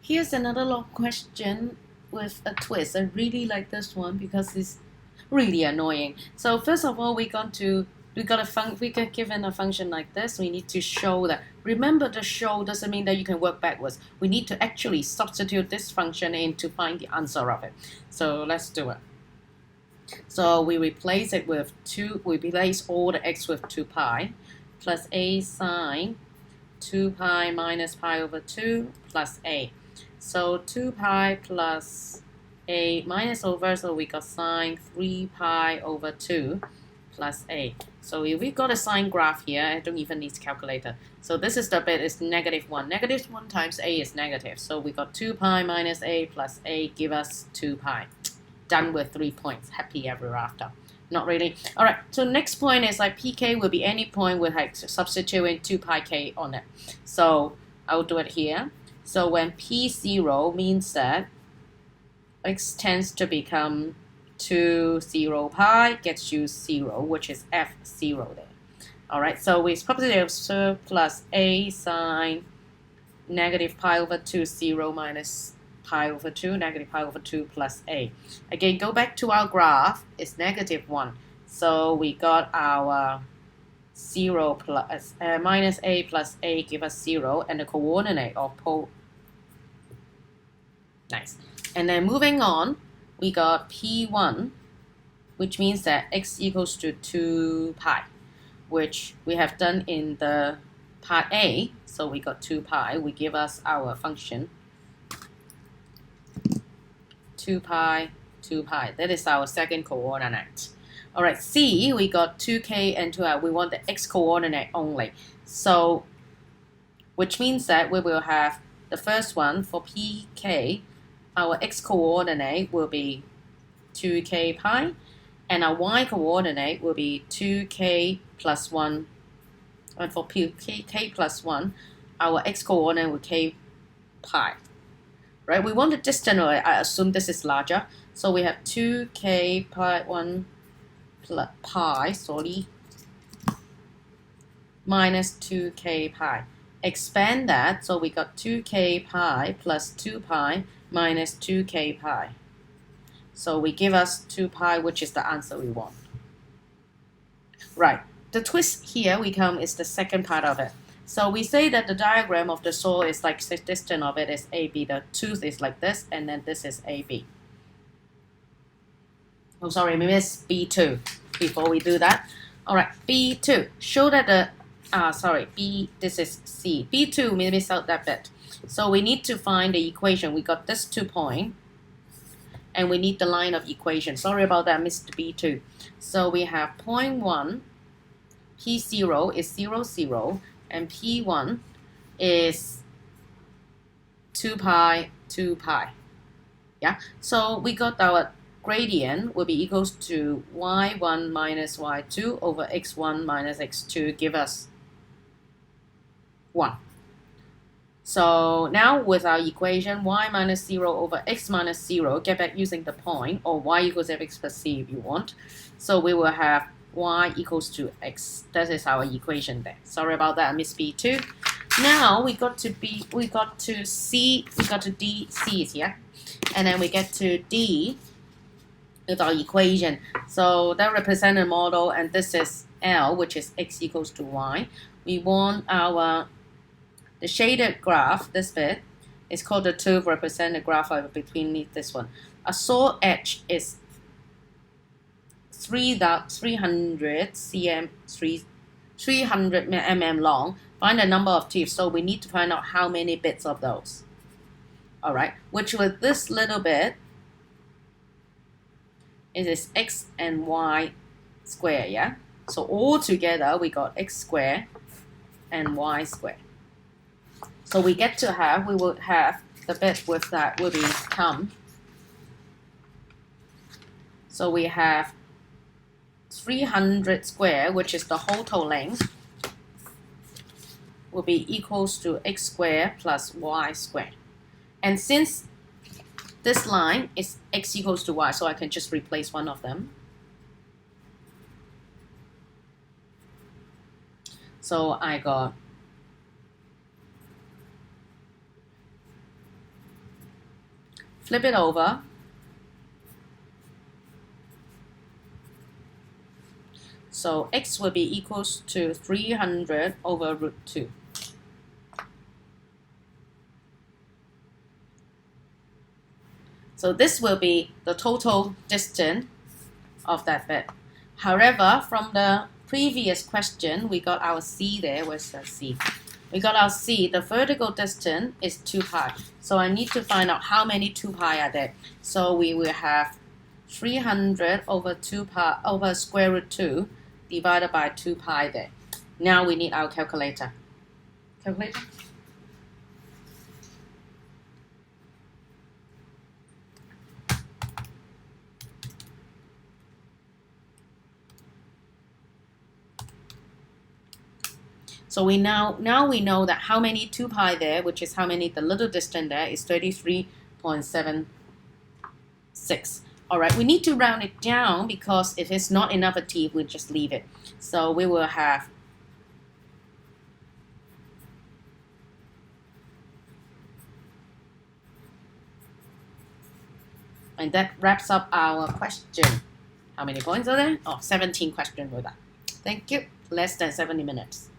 Here's another log question with a twist. I really like this one because it's really annoying. So first of all, we got given a function like this. We need to show that. Remember, the show doesn't mean that you can work backwards. We need to actually substitute this function in to find the answer of it. So let's do it. So we replace it with 2. We replace all the x with 2 pi plus a sine 2 pi minus pi over 2 plus a. So 2 pi plus a minus over, so we got sine 3 pi over 2 plus a. So if we got a sine graph here, I don't even need a calculator. So this is the bit is -1. -1 times a is negative. So we got 2 pi minus a plus a give us 2 pi. Done with 3 points. Happy ever after. Not really. All right, so next point is like pk will be any point with like substituting 2 pi k on it. So I'll do it here. So when p0 means that x tends to become 2, 0 pi gets you 0, which is f0 there. All right, so we substitute plus a sine negative pi over 2, 0 minus pi over 2, negative pi over 2 plus a. Again, go back to our graph, it's -1. So we got our 0 plus minus a plus a give us 0, and the coordinate of pole. Nice. And then moving on, we got p1, which means that x equals to 2 pi, which we have done in the part A. So we got 2 pi, we give us our function 2 pi, 2 pi. That is our second coordinate. All right, C, we got 2k and 2i. We want the x coordinate only. So, which means that we will have the first one for pk, our x coordinate will be 2k pi, and our y coordinate will be 2k plus 1. And for k plus 1, our x coordinate will k pi. Right? We want the distance, I assume this is larger. So we have 2k pi 1 plus pi, minus 2k pi. Expand that, so we got 2k pi plus 2 pi minus 2k pi. So we give us 2 pi, which is the answer we want. Right. The twist here is the second part of it. So we say that the diagram of the saw is like the distance of it is AB. The tooth is like this, and then this is AB. Oh, sorry, we missed B2 before we do that. All right, B2. Show that this is C. B2, we miss out that bit. So we need to find the equation. We got this 2 point, and we need the line of equation. Sorry about that, missed B2. So we have point 1, P0 is 0, 0, and P1 is 2 pi, 2 pi. Yeah, so we got our gradient will be equals to y1 minus y2 over x1 minus x2 give us 1. So now with our equation y minus 0 over x minus 0, get back using the point, or y equals fx plus c if you want. So we will have y equals to x. That is our equation there. Sorry about that, I missed B2. Now we got to B, we got to C, we got to D, C is here. And then we get to D with our equation. So that represents a model, and this is L, which is x equals to y. We want the shaded graph, this bit, is called the tooth, represent the graph between this one. A saw edge is 300 cm, 300 mm long. Find the number of teeth. So we need to find out how many bits of those. All right, which with this little bit, it is x and y square, yeah? So all together, we got x squared and y squared. So we will have the bit with that will become, so we have 300 squared, which is the total length, will be equals to x squared plus y squared. And since this line is x equals to y, so I can just replace one of them. So I got flip it over. So x will be equals to 300 over root 2. So this will be the total distance of that bit. However, from the previous question, we got our c there. Where's the c? We got our c. The vertical distance is 2 pi. So I need to find out how many 2 pi are there. So we will have 300 over 2 pi over square root 2 divided by 2 pi there. Now we need our calculator. Calculator? So we now we know that how many 2 pi there, which is how many the little distance there, is 33.76. All right, we need to round it down because if it's not enough a t, we'll just leave it. So we will have and that wraps up our question. How many points are there? Oh, 17 questions with that. Thank you. Less than 70 minutes.